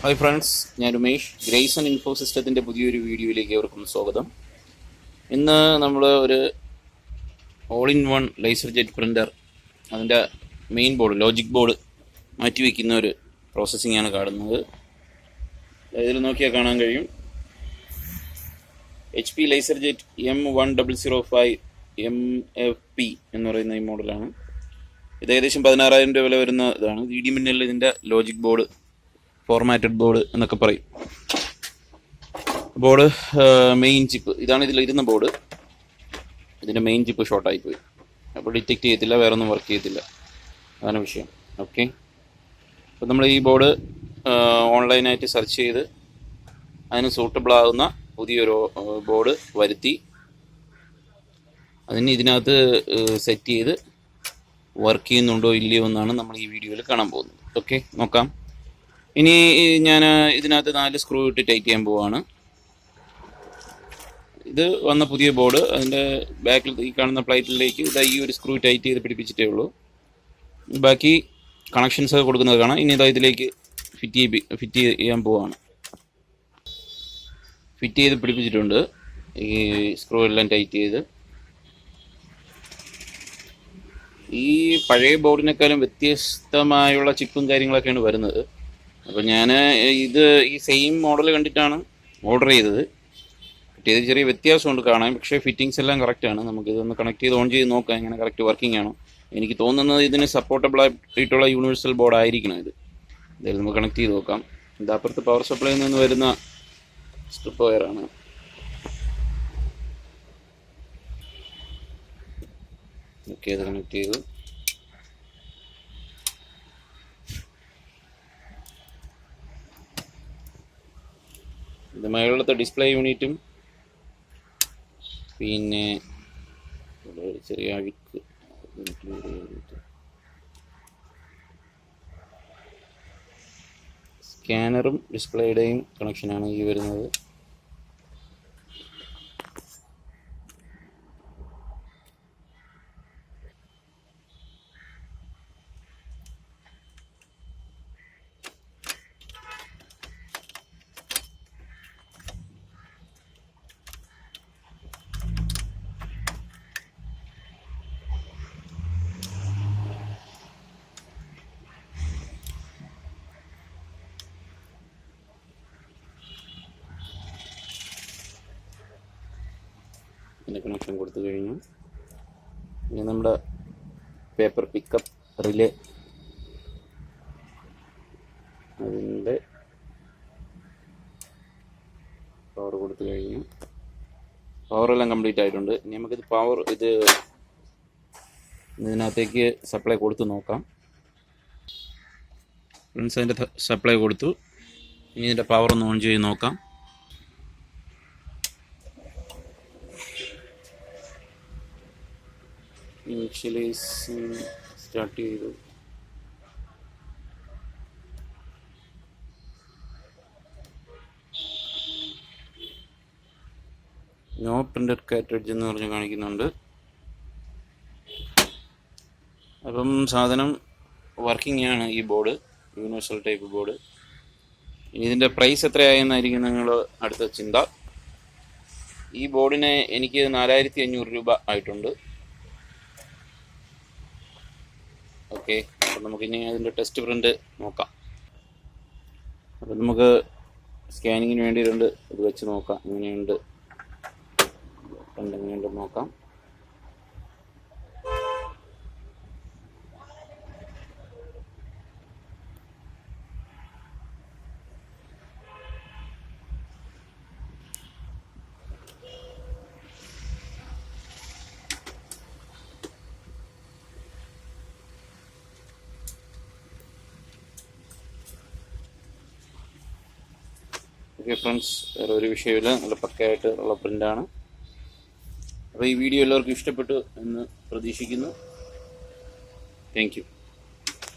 Hi friends, ഞാൻ Umesh. Grace and info സിസ്റ്റത്തിൻ്റെ പുതിയൊരു വീഡിയോയിലേക്ക് ഏവർക്കും സ്വാഗതം. ഇന്ന് നമ്മൾ ഒരു all in one laser jet printer, അതിൻ്റെ മെയിൻ ബോർഡ്, ലോജിക് ബോർഡ് മാറ്റി വയ്ക്കുന്ന ഒരു പ്രോസസ്സിംഗ് ആണ് കാണുന്നത്. ഇതിൽ നോക്കിയാൽ കാണാൻ കഴിയും HP LaserJet M1005 MFP എന്ന് പറയുന്ന ഈ മോഡലാണ്. ഇത് ഏകദേശം 16,000 രൂപ വില വരുന്ന ഇതാണ്. DD മിന്നലിൽ ഇതിൻ്റെ ലോജിക് ബോർഡ്, ഫോർമാറ്റഡ് ബോർഡ് എന്നൊക്കെ പറയും. ബോർഡ് മെയിൻ ചിപ്പ് ഇതാണ്, ഇതിലിരുന്ന ബോർഡ്. ഇതിൻ്റെ മെയിൻ ചിപ്പ് ഷോർട്ടായിപ്പോയി, അപ്പോൾ ഡിറ്റക്റ്റ് ചെയ്യത്തില്ല, വേറെ ഒന്നും വർക്ക് ചെയ്യത്തില്ല, അതാണ് വിഷയം. ഓക്കെ, അപ്പോൾ നമ്മൾ ഈ ബോർഡ് ഓൺലൈനായിട്ട് സെർച്ച് ചെയ്ത് അതിന് സൂട്ടബിൾ ആകുന്ന പുതിയൊരു ബോർഡ് വരുത്തി അതിന് ഇതിനകത്ത് സെറ്റ് ചെയ്ത് വർക്ക് ചെയ്യുന്നുണ്ടോ ഇല്ലയോ എന്നാണ് നമ്മൾ ഈ വീഡിയോയിൽ കാണാൻ പോകുന്നത്. ഓക്കെ, നോക്കാം. ഇനി ഞാൻ ഇതിനകത്ത് 4 സ്ക്രൂ ഇട്ട് ടൈറ്റ് ചെയ്യാൻ പോവാണ്. ഇത് വന്ന പുതിയ ബോർഡ്, അതിൻ്റെ ബാക്കിൽ ഈ കാണുന്ന പ്ലേറ്റിലേക്ക് ഈ ഒരു സ്ക്രൂ ടൈറ്റ് ചെയ്ത് പിടിപ്പിച്ചിട്ടേ ഉള്ളൂ. ബാക്കി കണക്ഷൻസ് ഒക്കെ കൊടുക്കുന്നത് കാണാം. ഇനി ഇതിലേക്ക് ഫിറ്റ് ചെയ്യാൻ പോവാണ്. ഫിറ്റ് ചെയ്ത് പിടിപ്പിച്ചിട്ടുണ്ട്. ഈ സ്ക്രൂ എല്ലാം ടൈറ്റ് ചെയ്ത്. ഈ പഴയ ബോർഡിനേക്കാളും വ്യത്യസ്തമായുള്ള ചിപ്പും കാര്യങ്ങളൊക്കെയാണ് വരുന്നത്. അപ്പോൾ ഞാൻ ഈ സെയിം മോഡൽ കണ്ടിട്ടാണ് ഓർഡർ ചെയ്തത്. കിട്ടിയത് ചെറിയ വ്യത്യാസമുണ്ട് കാണാൻ, പക്ഷേ ഫിറ്റിങ്സ് എല്ലാം കറക്റ്റാണ്. നമുക്കിതൊന്ന് കണക്ട് ചെയ്ത് ഓൺ ചെയ്ത് നോക്കാം എങ്ങനെ കറക്റ്റ് വർക്കിംഗ് ആണോ. എനിക്ക് തോന്നുന്നത് ഇതിന് സപ്പോർട്ടബിൾ ആയിട്ടുള്ള യൂണിവേഴ്സൽ ബോർഡ് ആയിരിക്കണം ഇത്. ഇതായാലും നമുക്ക് കണക്ട് ചെയ്ത് നോക്കാം. ഇത് അപ്പുറത്ത് പവർ സപ്ലൈയിൽ നിന്ന് വരുന്ന സ്ട്രിപ്പ് വയറാണ്. ഓക്കെ, ഇത് കണക്ട് ചെയ്തു. ഇത് മേളത്തെ ഡിസ്പ്ലേ യൂണിറ്റും പിന്നെ ചെറിയ അഴുക്ക് സ്കാനറും ഡിസ്പ്ലേയുടെയും കണക്ഷനാണ് ഈ വരുന്നത്. ഇതിൻ്റെ കണക്ഷൻ കൊടുത്തു കഴിഞ്ഞു. ഇനി നമ്മുടെ പേപ്പർ പിക്കപ്പ് റിലേ, അതിൻ്റെ പവർ കൊടുത്തു കഴിഞ്ഞു. പവറെല്ലാം കംപ്ലീറ്റ് ആയിട്ടുണ്ട്. ഇനി നമുക്കിത് ഇതിനകത്തേക്ക് സപ്ലൈ കൊടുത്ത് നോക്കാം. ഫ്രണ്ട്സ്, അതിൻ്റെ സപ്ലൈ കൊടുത്തു. ഇനി ഇതിൻ്റെ പവർ ഒന്ന് ഓൺ ചെയ്ത് നോക്കാം. ഇനിഷ്യലൈസിങ് സ്റ്റാർട്ട് ചെയ്തു. നോ പ്രിന്റഡ് കാർട്രിഡ്ജ് എന്ന് പറഞ്ഞ് കാണിക്കുന്നുണ്ട്. അപ്പം സാധനം വർക്കിംഗ് ആണ് ഈ ബോർഡ്, യൂണിവേഴ്സൽ ടൈപ്പ് ബോർഡ്. ഇനി ഇതിൻ്റെ പ്രൈസ് എത്രയായെന്നായിരിക്കും നിങ്ങൾ അടുത്ത ചിന്ത. ഈ ബോർഡിന് എനിക്ക് 4,500 രൂപ ആയിട്ടുണ്ട്. ഓക്കെ, അപ്പം നമുക്കിനി അതിൻ്റെ ടെസ്റ്റ് പ്രിൻ്റ് നോക്കാം. അപ്പം നമുക്ക് സ്കാനിങ്ങിന് വേണ്ടിയിട്ടുണ്ട്, ഇത് വെച്ച് നോക്കാം എങ്ങനെയുണ്ട്, പ്രിൻ്റ് എങ്ങനെയുണ്ടെന്ന് നോക്കാം. ഓക്കെ ഫ്രണ്ട്സ്, വേറെ ഒരു വിഷയമില്ല, നല്ല പക്കയായിട്ട് ഉള്ള പ്രിൻ്റാണ്. അപ്പോൾ ഈ വീഡിയോ എല്ലാവർക്കും ഇഷ്ടപ്പെട്ടു എന്ന് പ്രതീക്ഷിക്കുന്നു. Thank you.